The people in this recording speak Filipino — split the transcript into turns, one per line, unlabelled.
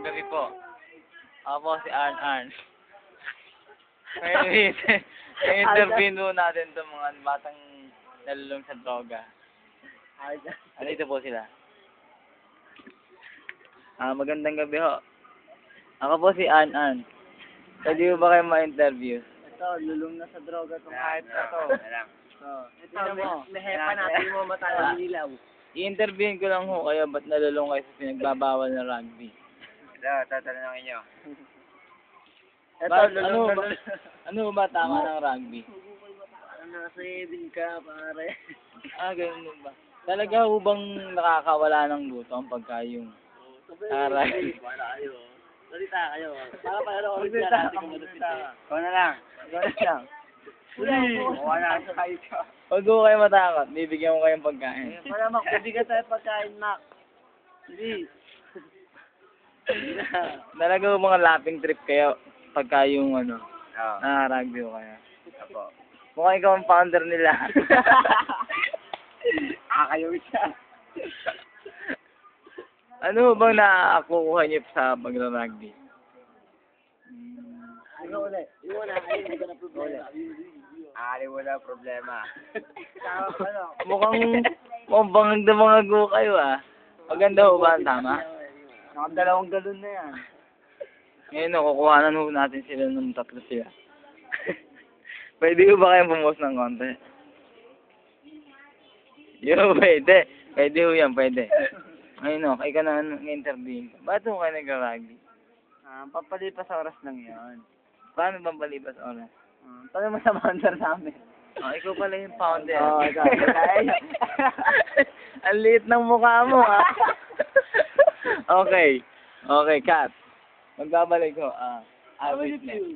magandang gabi po. Ako po si Arn Arn. Ngayon, interview natin itong mga batang nalulung sa droga. Andito po sila. Magandang gabi ho. Ako po si Arn Arn. Pwede ba kayo ma-interview?
Ito, lulong na sa droga itong kahit na to. Ito, may hepa natin mo matala nilaw.
I-interviewin ko lang ho kayo, ba't nalulung kayo sa pinagbabawal na rugby?
Tatanungin nyo.
Ito,
Ano ba tama ng rugby?
Nasa 7 ka, pare.
Ganun ba? Talaga ho bang nakakawala ng gutom pagka yung rugby?
Salita kayo. Para ako rin dyan.
Ikaw na lang. Wala na kayo.
Huwag ko kayo matakot, bibigyan ko kayong pagkain.
Para Mac, bibigat tayo pagkain, Mac. Hindi.
Talaga ho mga lapping trip kayo pagka yung
Oo.
rugby ko kayo.
Apo.
Mukhang ikaw ang founder nila.
Kayo siya.
Ano bang naakukuha niyo sa pag-rugby?
Ano ulit? Yung wala, ayun, hindi ka na problema.
Wala problema.
Mukhang bangag na mga go kayo Maganda ho ba? Tama?
Nakadalawang galon na yan.
Ngayon kukuhanan ho natin sila ng tatlo sila. Pwede ho ba kayong bumuhos ng konti? Pwede. Pwede ho yan, pwede. Ayun kayo ka na ng-interview. Ba't ho kayo nag-rugby?
Papalipas oras lang yan.
Paano bang palipas oras?
Tanong mo sa founder namin.
Ikaw pala yung founder.
Oo, ikaw.
Ang liit ng mukha mo, Okay. Okay, cut. Magbabalik ko. Eyewitness.